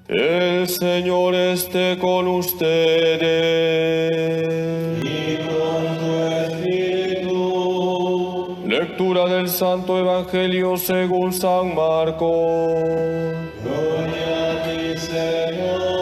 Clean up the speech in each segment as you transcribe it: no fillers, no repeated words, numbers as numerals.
El Señor esté con ustedes. Y con tu espíritu. Lectura del Santo Evangelio según San Marcos. Gloria a ti, Señor.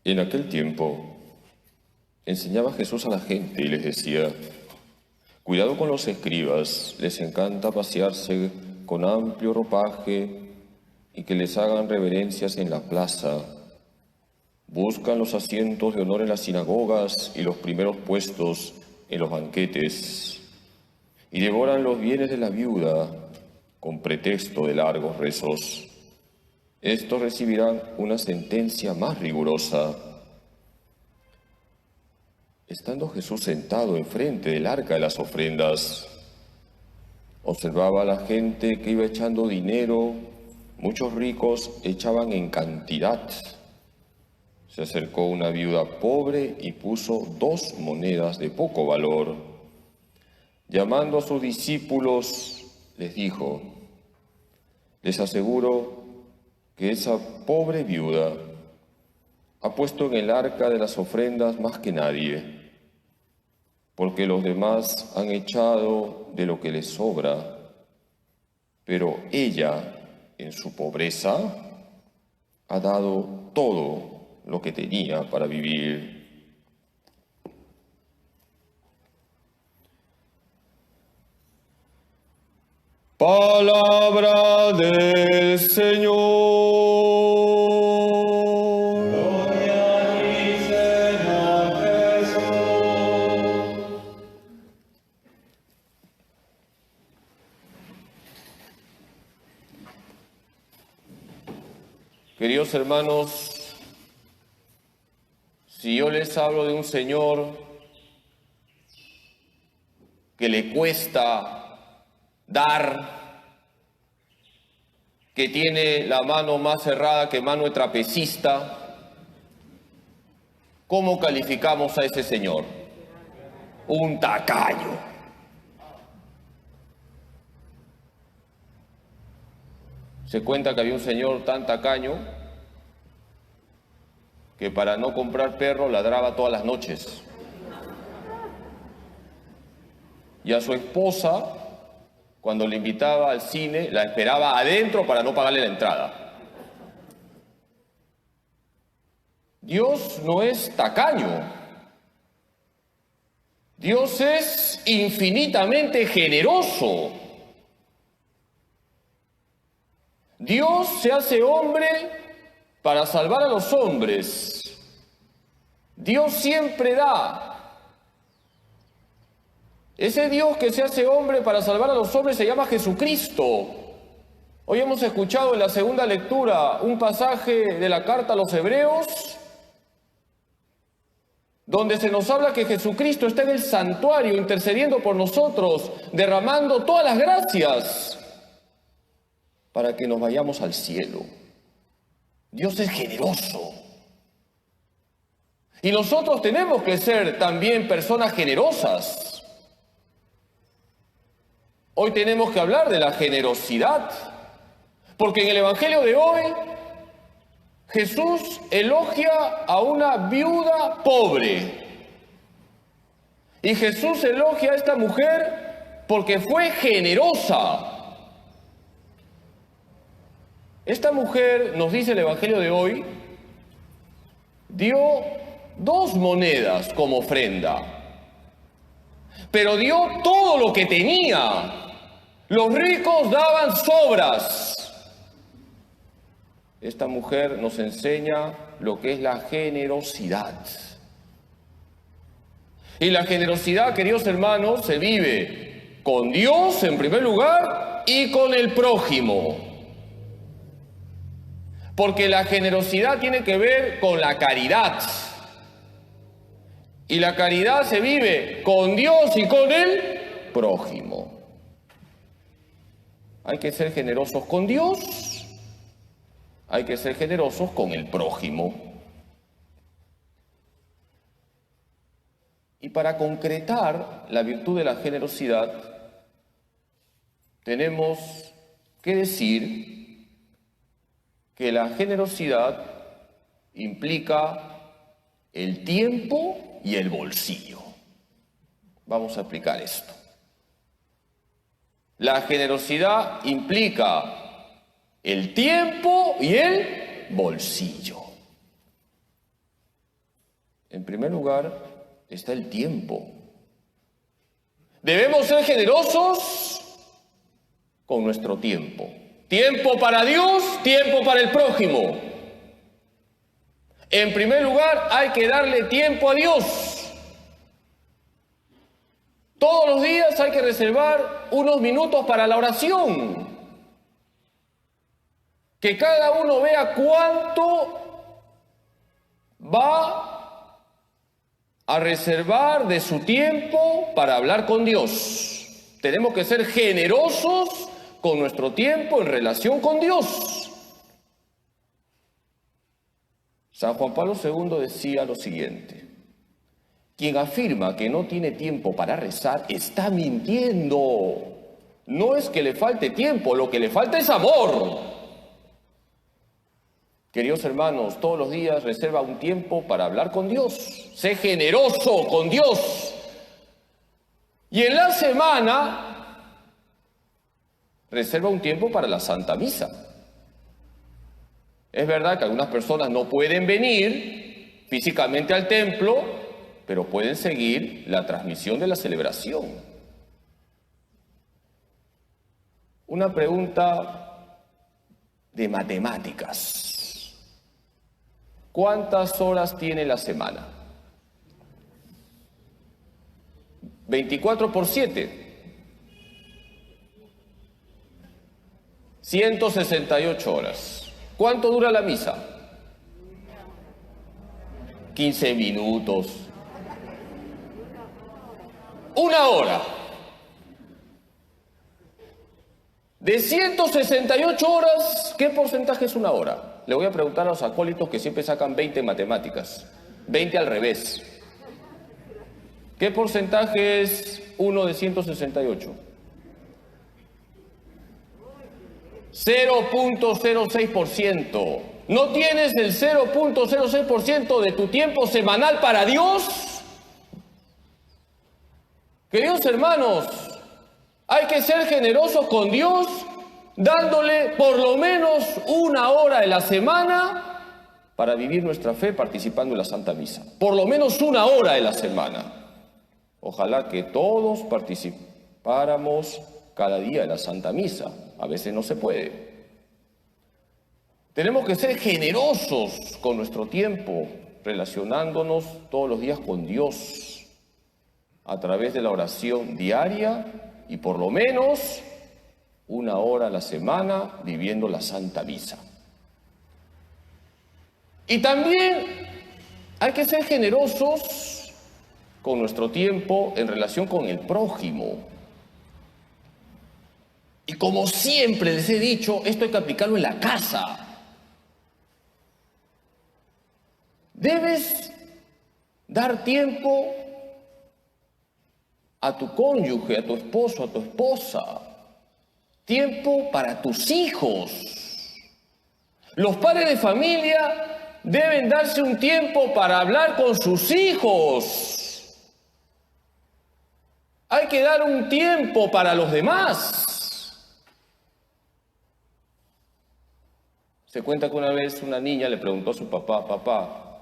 En aquel tiempo, enseñaba Jesús a la gente y les decía: cuidado con los escribas, les encanta pasearse con amplio ropaje y que les hagan reverencias en la plaza. Buscan los asientos de honor en las sinagogas y los primeros puestos en los banquetes, y devoran los bienes de la viuda con pretexto de largos rezos. Estos recibirán una sentencia más rigurosa. Estando Jesús sentado enfrente del arca de las ofrendas, observaba a la gente que iba echando dinero. Muchos ricos echaban en cantidad. Se acercó una viuda pobre y puso 2 monedas de poco valor. Llamando a sus discípulos, les dijo: les aseguro que esa pobre viuda ha puesto en el arca de las ofrendas más que nadie, porque los demás han echado de lo que les sobra, pero ella, en su pobreza, ha dado todo lo que tenía para vivir. Palabra del Señor. Gloria a ti, Señor Jesús. Queridos hermanos, si yo les hablo de un Señor que le cuesta dar, que tiene la mano más cerrada que mano de trapecista, ¿cómo calificamos a ese Señor? Un tacaño. Se cuenta que había un señor tan tacaño que para no comprar perro ladraba todas las noches. Y a su esposa, cuando le invitaba al cine, la esperaba adentro para no pagarle la entrada. Dios no es tacaño. Dios es infinitamente generoso. Dios se hace hombre para salvar a los hombres. Dios siempre da. Ese Dios que se hace hombre para salvar a los hombres se llama Jesucristo. Hoy hemos escuchado en la segunda lectura un pasaje de la carta a los Hebreos, donde se nos habla que Jesucristo está en el santuario intercediendo por nosotros, derramando todas las gracias para que nos vayamos al cielo. Dios es generoso. Y nosotros tenemos que ser también personas generosas. Hoy tenemos que hablar de la generosidad, porque en el Evangelio de hoy Jesús elogia a una viuda pobre. Y Jesús elogia a esta mujer porque fue generosa. Esta mujer, nos dice el Evangelio de hoy, dio 2 monedas como ofrenda, pero dio todo lo que tenía. Los ricos daban sobras. Esta mujer nos enseña lo que es la generosidad. Y la generosidad, queridos hermanos, se vive con Dios en primer lugar y con el prójimo. Porque la generosidad tiene que ver con la caridad. Y la caridad se vive con Dios y con el prójimo. Hay que ser generosos con Dios hay que ser generosos con el prójimo. Y para concretar la virtud de la generosidad, tenemos que decir que la generosidad implica el tiempo y el bolsillo. Vamos a explicar esto. La generosidad implica el tiempo y el bolsillo. En primer lugar, está el tiempo. Debemos ser generosos con nuestro tiempo. Tiempo para Dios, tiempo para el prójimo. En primer lugar, hay que darle tiempo a Dios. Todos los días hay que reservar unos minutos para la oración. Que cada uno vea cuánto va a reservar de su tiempo para hablar con Dios. Tenemos que ser generosos con nuestro tiempo en relación con Dios. San Juan Pablo II decía lo siguiente: quien afirma que no tiene tiempo para rezar está mintiendo. No es que le falte tiempo, lo que le falta es amor. Queridos hermanos, todos los días reserva un tiempo para hablar con Dios. Sé generoso con Dios. Y en la semana reserva un tiempo para la Santa Misa. Es verdad que algunas personas no pueden venir físicamente al templo, pero pueden seguir la transmisión de la celebración. Una pregunta de matemáticas. ¿Cuántas horas tiene la semana? 24 por 7. 168 horas. ¿Cuánto dura la misa? 15 minutos. Una hora. De 168 horas, ¿qué porcentaje es una hora? Le voy a preguntar a los acólitos que siempre sacan 20 en matemáticas. 20 al revés. ¿Qué porcentaje es 1 de 168? 0.06%. ¿No tienes el 0.06% de tu tiempo semanal para Dios? Queridos hermanos, hay que ser generosos con Dios, dándole por lo menos una hora de la semana para vivir nuestra fe participando en la Santa Misa. Por lo menos una hora de la semana. Ojalá que todos participáramos cada día de la Santa Misa. A veces no se puede. Tenemos que ser generosos con nuestro tiempo, relacionándonos todos los días con Dios a través de la oración diaria y por lo menos una hora a la semana viviendo la Santa Misa. Y también hay que ser generosos con nuestro tiempo en relación con el prójimo. Y como siempre les he dicho, esto hay que aplicarlo en la casa. Debes dar tiempo a tu cónyuge, a tu esposo, a tu esposa. Tiempo para tus hijos. Los padres de familia deben darse un tiempo para hablar con sus hijos. Hay que dar un tiempo para los demás. Se cuenta que una vez una niña le preguntó a su papá: papá,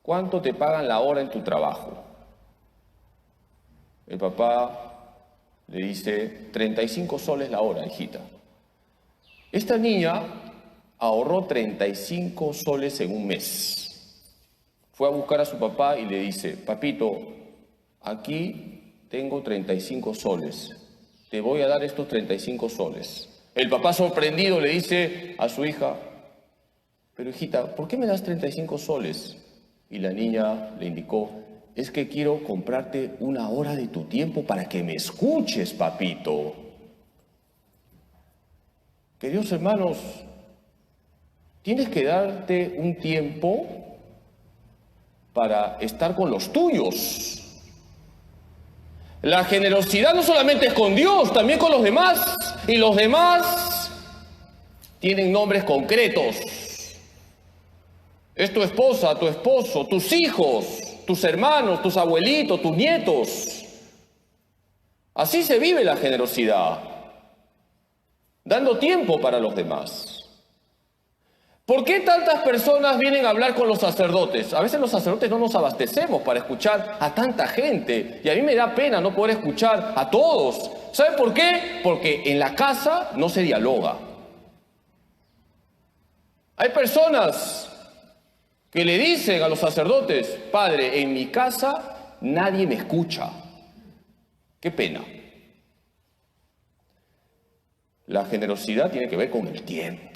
¿cuánto te pagan la hora en tu trabajo? El papá le dice: 35 soles la hora, hijita. Esta niña ahorró 35 soles en un mes. Fue a buscar a su papá y le dice: papito, aquí tengo 35 soles. Te voy a dar estos 35 soles. El papá sorprendido le dice a su hija: pero hijita, ¿por qué me das 35 soles? Y la niña le indicó: es que quiero comprarte una hora de tu tiempo para que me escuches, papito. Queridos hermanos, tienes que darte un tiempo para estar con los tuyos. La generosidad no solamente es con Dios, también con los demás. Y los demás tienen nombres concretos. Es tu esposa, tu esposo, tus hijos, tus hermanos, tus abuelitos, tus nietos. Así se vive la generosidad, dando tiempo para los demás. ¿Por qué tantas personas vienen a hablar con los sacerdotes? A veces los sacerdotes no nos abastecemos para escuchar a tanta gente. Y a mí me da pena no poder escuchar a todos. ¿Saben por qué? Porque en la casa no se dialoga. Hay personas que le dicen a los sacerdotes: Padre, en mi casa nadie me escucha. Qué pena. La generosidad tiene que ver con el tiempo.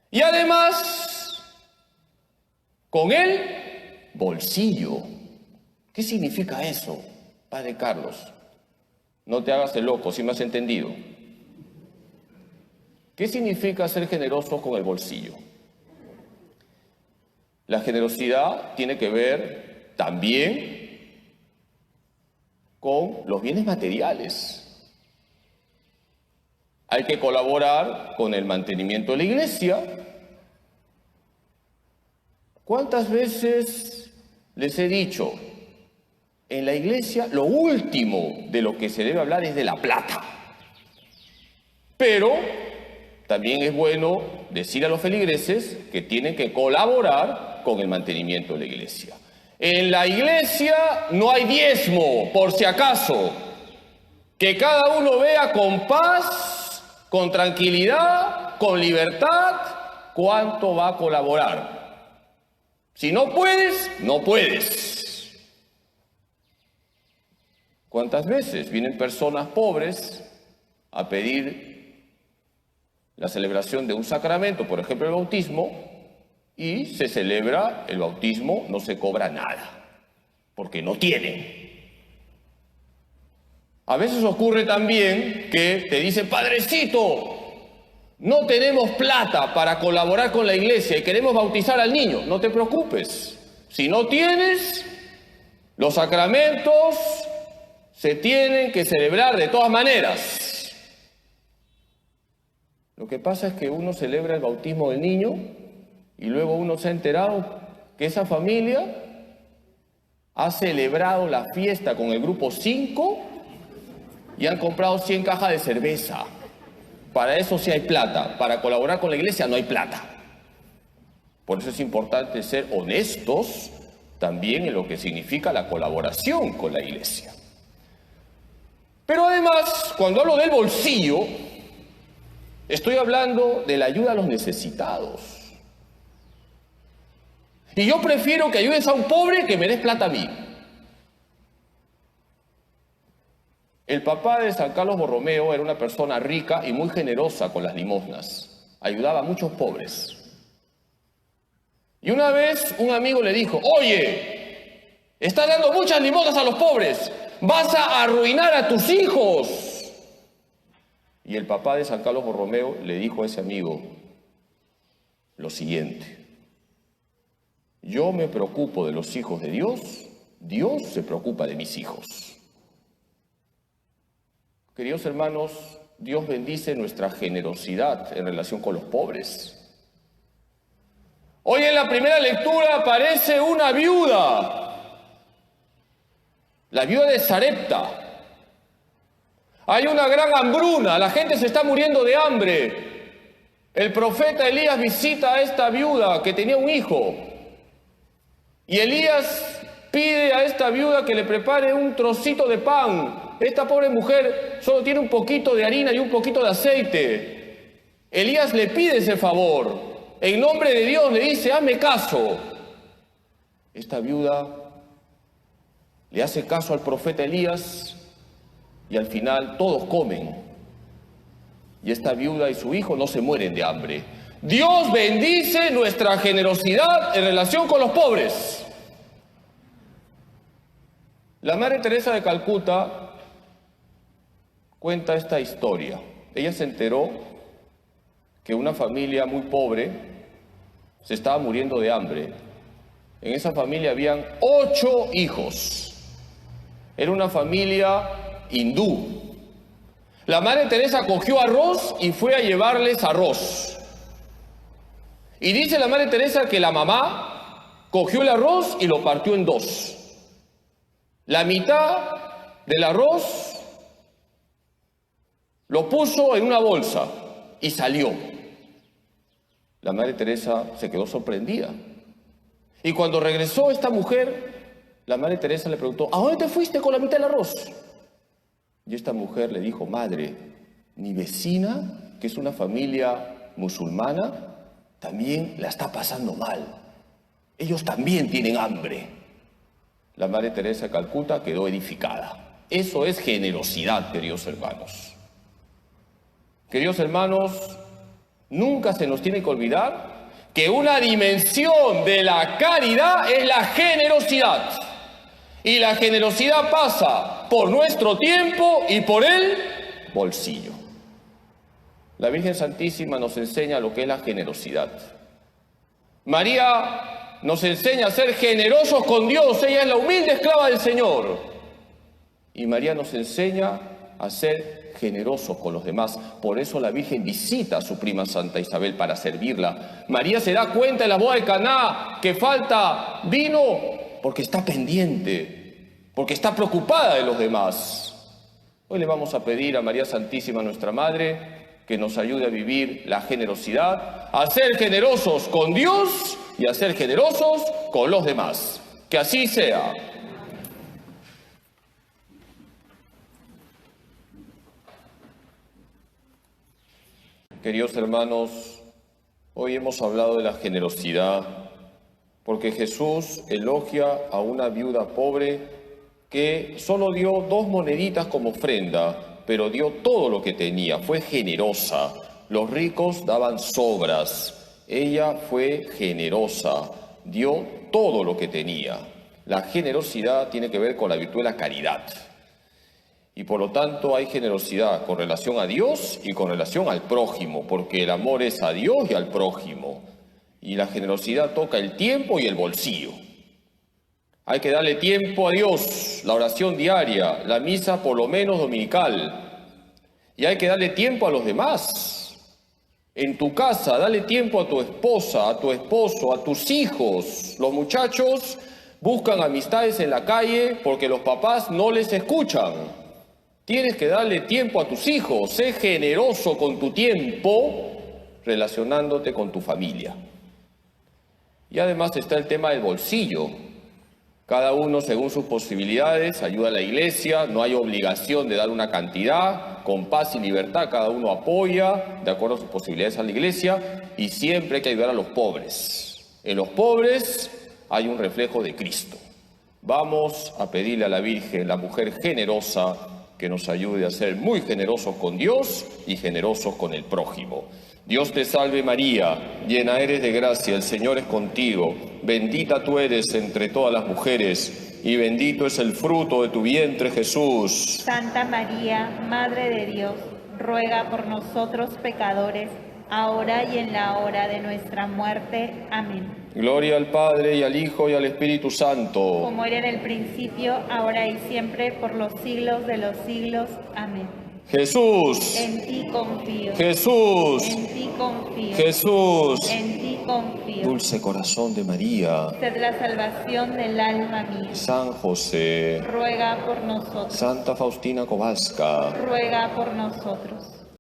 Y además, con el bolsillo. ¿Qué significa eso, Padre Carlos? No te hagas el loco, si me has entendido. ¿Qué significa ser generoso con el bolsillo? La generosidad tiene que ver también con los bienes materiales. Hay que colaborar con el mantenimiento de la iglesia. ¿Cuántas veces les he dicho? En la iglesia lo último de lo que se debe hablar es de la plata. Pero también es bueno decir a los feligreses que tienen que colaborar con el mantenimiento de la iglesia. En la iglesia no hay diezmo, por si acaso. Que cada uno vea con paz, con tranquilidad, con libertad, cuánto va a colaborar. Si no puedes, no puedes. ¿Cuántas veces vienen personas pobres a pedir la celebración de un sacramento, por ejemplo el bautismo, y se celebra el bautismo, no se cobra nada, porque no tienen? A veces ocurre también que te dicen: Padrecito, no tenemos plata para colaborar con la iglesia y queremos bautizar al niño. No te preocupes. Si no tienes, los sacramentos se tienen que celebrar de todas maneras. Lo que pasa es que uno celebra el bautismo del niño y luego uno se ha enterado que esa familia ha celebrado la fiesta con el grupo 5 y han comprado 100 cajas de cerveza. Para eso sí hay plata. Para colaborar con la iglesia no hay plata. Por eso es importante ser honestos también en lo que significa la colaboración con la iglesia. Pero además, cuando hablo del bolsillo, estoy hablando de la ayuda a los necesitados. Y yo prefiero que ayudes a un pobre que me des plata a mí. El papá de San Carlos Borromeo era una persona rica y muy generosa con las limosnas. Ayudaba a muchos pobres. Y una vez un amigo le dijo: Oye, estás dando muchas limosnas a los pobres, vas a arruinar a tus hijos. Y el papá de San Carlos Borromeo le dijo a ese amigo lo siguiente: yo me preocupo de los hijos de Dios, Dios se preocupa de mis hijos. Queridos hermanos, Dios bendice nuestra generosidad en relación con los pobres. Hoy en la primera lectura aparece una viuda, la viuda de Sarepta. Hay una gran hambruna, la gente se está muriendo de hambre. El profeta Elías visita a esta viuda que tenía un hijo. Y Elías pide a esta viuda que le prepare un trocito de pan. Esta pobre mujer solo tiene un poquito de harina y un poquito de aceite. Elías le pide ese favor. En nombre de Dios le dice: hazme caso. Esta viuda le hace caso al profeta Elías y al final todos comen. Y esta viuda y su hijo no se mueren de hambre. Dios bendice nuestra generosidad en relación con los pobres. La Madre Teresa de Calcuta cuenta esta historia. Ella se enteró que una familia muy pobre se estaba muriendo de hambre. En esa familia habían 8 hijos. Era una familia hindú. La Madre Teresa cogió arroz y fue a llevarles arroz. Y dice la Madre Teresa que la mamá cogió el arroz y lo partió en 2. La mitad del arroz lo puso en una bolsa y salió. La Madre Teresa se quedó sorprendida. Y cuando regresó esta mujer, la Madre Teresa le preguntó: ¿a dónde te fuiste con la mitad del arroz? Y esta mujer le dijo: madre, mi vecina, que es una familia musulmana, también la está pasando mal. Ellos también tienen hambre. La Madre Teresa de Calcuta quedó edificada. Eso es generosidad, queridos hermanos. Queridos hermanos, nunca se nos tiene que olvidar que una dimensión de la caridad es la generosidad. Y la generosidad pasa por nuestro tiempo y por el bolsillo. La Virgen Santísima nos enseña lo que es la generosidad. María nos enseña a ser generosos con Dios. Ella es la humilde esclava del Señor. Y María nos enseña a ser generosos con los demás. Por eso la Virgen visita a su prima Santa Isabel para servirla. María se da cuenta en la boda de Caná que falta vino porque está pendiente, porque está preocupada de los demás. Hoy le vamos a pedir a María Santísima, nuestra Madre, que nos ayude a vivir la generosidad, a ser generosos con Dios y a ser generosos con los demás. Que así sea. Queridos hermanos, hoy hemos hablado de la generosidad porque Jesús elogia a una viuda pobre que solo dio 2 moneditas como ofrenda, pero dio todo lo que tenía, fue generosa. Los ricos daban sobras, ella fue generosa, dio todo lo que tenía. La generosidad tiene que ver con la virtud de la caridad. Y por lo tanto hay generosidad con relación a Dios y con relación al prójimo, porque el amor es a Dios y al prójimo. Y la generosidad toca el tiempo y el bolsillo. Hay que darle tiempo a Dios, la oración diaria, la misa por lo menos dominical. Y hay que darle tiempo a los demás. En tu casa, dale tiempo a tu esposa, a tu esposo, a tus hijos. Los muchachos buscan amistades en la calle porque los papás no les escuchan. Tienes que darle tiempo a tus hijos. Sé generoso con tu tiempo relacionándote con tu familia. Y además está el tema del bolsillo. Cada uno, según sus posibilidades, ayuda a la iglesia. No hay obligación de dar una cantidad. Con paz y libertad cada uno apoya de acuerdo a sus posibilidades a la iglesia. Y siempre hay que ayudar a los pobres. En los pobres hay un reflejo de Cristo. Vamos a pedirle a la Virgen, la mujer generosa, que nos ayude a ser muy generosos con Dios y generosos con el prójimo. Dios te salve María, llena eres de gracia, el Señor es contigo, bendita tú eres entre todas las mujeres, y bendito es el fruto de tu vientre, Jesús. Santa María, Madre de Dios, ruega por nosotros pecadores, ahora y en la hora de nuestra muerte. Amén. Gloria al Padre, y al Hijo, y al Espíritu Santo. Como era en el principio, ahora y siempre, por los siglos de los siglos. Amén. Jesús. En ti confío. Jesús. En ti confío. Jesús. En ti confío. Dulce corazón de María. Sed la salvación del alma mía. San José. Ruega por nosotros. Santa Faustina Kowalska. Ruega por nosotros.